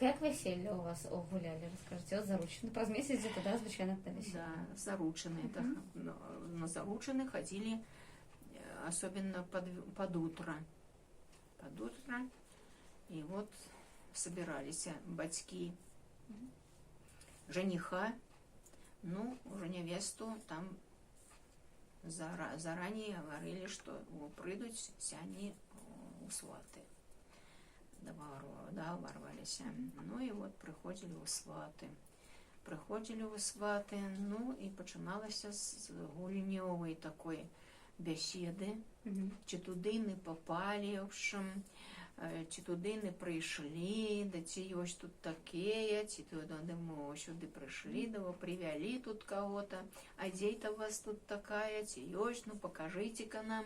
як весілля у вас гуляли? Расскажите, вот заручены. Праз месяц где-то, да, звычайно на веселье? Да, заручены. На заручены ходили, особенно под утро. Под утро. И вот собирались батьки жениха, ну, уже невесту там заранее говорили, что придут сяни у сваты. Договаривались. Ну и вот приходили у сваты. Ну и починалося з гульньової такої бесіди. Чи туди не попали, в общем, чи туди не прийшли, да ці ось тут таке, ці туди мы сюди прийшли, да вы привели тут кого-то, а где-то у вас тут такая, ці ось, ну покажите-ка нам.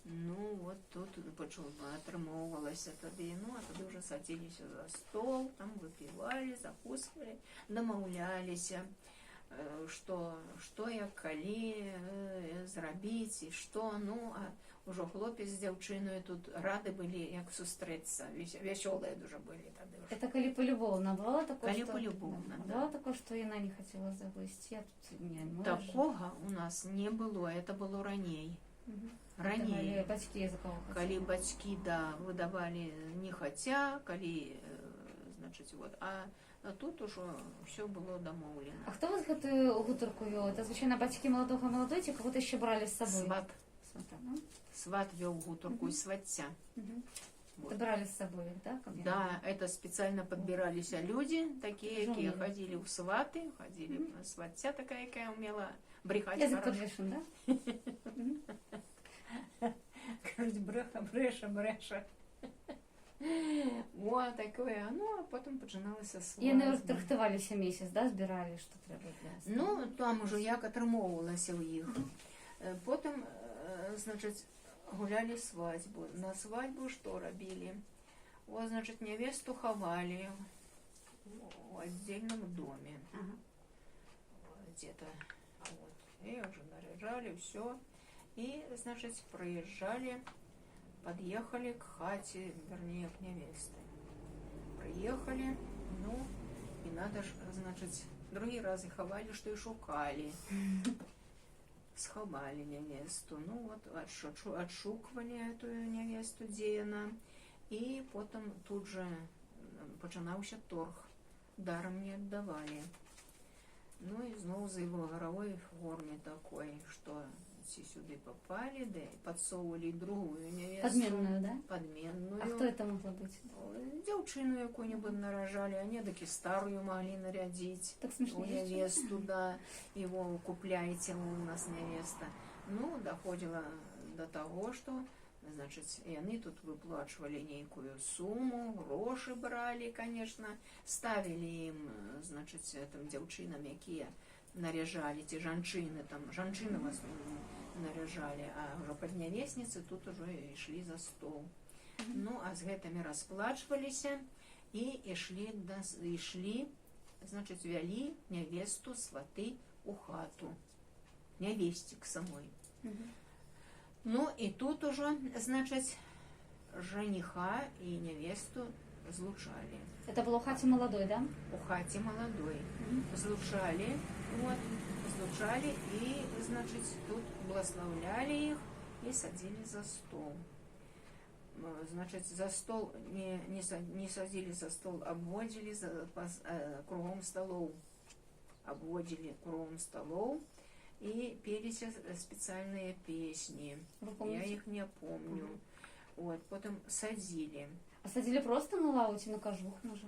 Ну, вот тут отрымовывалось тоді, ну, а тоді вже садились за стол, там выпивали, закусывали, домовлялись, что як калі зрабіць, і что, ну, а уже хлопец з дзяўчыною тут рады были, як сустрэцца, веселые дуже были тоді. Это коли полюбовно было такое, коли что... полюбовно, да. Было такое, что яна не хотела завысить? Я тут не... Такого у нас не было, это было раней. Ранее, коли бацькі, да, выдавали не хотя, коли, значит, вот, а тут уже все было домовлено. А кто вас гэтую гутарку вёл? Это, звычайно, бацькі молодой, ці кого-то еще брали с собой? Сват. Сват вел гутарку и сватця. Вот. Брали с собой, да? Да, это специально подбирались люди, такие, которые ходили в сваты, ходили сватця такая, какая умела брехать. Язык подвешен, да? Кажуть, бреша. Вот такое. Ну, а потом починалася свадьба. І вони трактувалися місяць, да, збирали, що треба для... Ну, там уже як отримовувалося у їх. Потім, значить, гуляли свадьбу. На свадьбу что робили? Вот, значит, невесту ховали в отдельном доме. Где-то. Вот. И уже наряжали, все. И, значит, проезжали, подъехали к хате, вернее, к невесте. Приехали, ну, и надо ж, значит, другие разы ховали, что и шукали. Сховали невесту, ну вот, отшукивали эту невесту, где она. И потом тут же починався торг, даром не отдавали. Ну и снова за его горовой форме такой, что все сюда попали, да и подсовывали другую невесту. Подменную, да? Подменную. А кто это могло быть? Девчину какую-нибудь наряжали, они таки старую могли нарядить. Так смешно. У невесту, да, его купляйте, у нас невеста. Ну, доходило до того, что, значит, и они тут выплачивали некую сумму, гроши брали, конечно, ставили им, значит, там девчинам, какие наряжали, те жанчины, там, жанчины в основном наряжали, а уже поднявесницы тут уже и шли за стол. Ну, а с гэтыми расплачивались и шли, значит, вели невесту, сваты у хату, невестик самой. Ну, и тут уже, значит, жениха и невесту злучали. Это было у хате молодой, да? У хате молодой. Злучали, вот, злучали, и, значит, тут благословляли их и садили за стол. Значит, за стол не садили за стол, обводили кругом столов. Обводили кругом столов и пелись специальные песни. Я их не помню. Вот, потом садили. А садили просто на лауте, на кожух, може?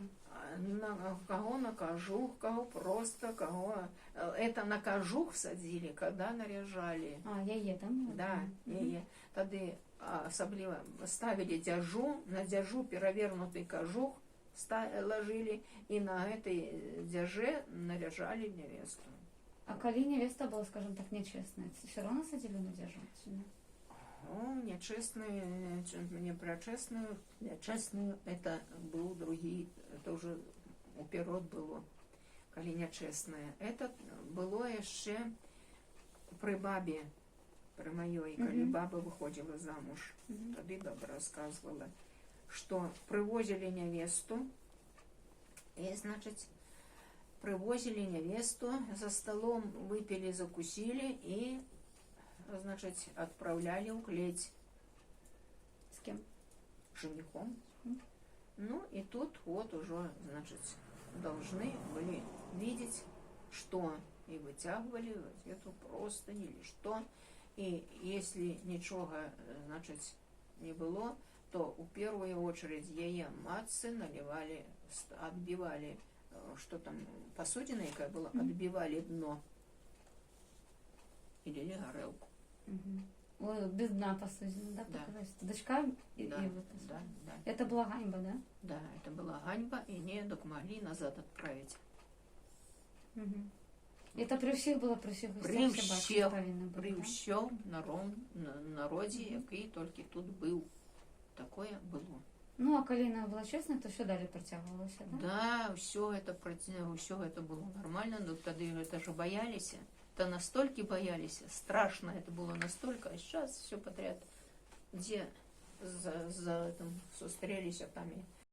Кого на кожух, кого просто, кого... Это на кожух садили, когда наряжали. А, яе, там? Да, яе. Тады особливо ставили дяжу, на дяжу перевернутый кожух ложили, и на этой дяже наряжали невесту. А коли невеста была, скажем так, нечестная, все равно садили на дяжу? Ну, нечестную, не про честную, нечестную, это был другий, это уже уперед было, коли нечестная. Это было еще при бабе, при моей, коли баба выходила замуж. Тогда баба рассказывала, что привозили невесту, И, значит, привозили невесту, за столом выпили, закусили и, значит, отправляли в клеть С кем? женихом. Ну и тут вот уже, значит, должны были видеть, что, и вытягивали вот эту простынь или что. И если ничего, значит, не было, то в первую очередь яе матцы наливали, отбивали, что там, посудина якая была, отбивали дно и лили горелку. Ой, без дна посудина, да? Да. Показать, что дочка и, Да, и вот. да, да. Это была ганьба, да? Да, это была ганьба, и не могли назад отправить. Это при всех было, при всех При гостях все бачки всех, повинны были, при да? всьому народі, який тільки тут був. Такое было. Ну, а Калина была честна, то все далі протягивалося, да? Да, все это было нормально, но тогда это же боялись. То настолько боялись, страшно это было настолько, а сейчас все подряд, где за там сострелись, а там и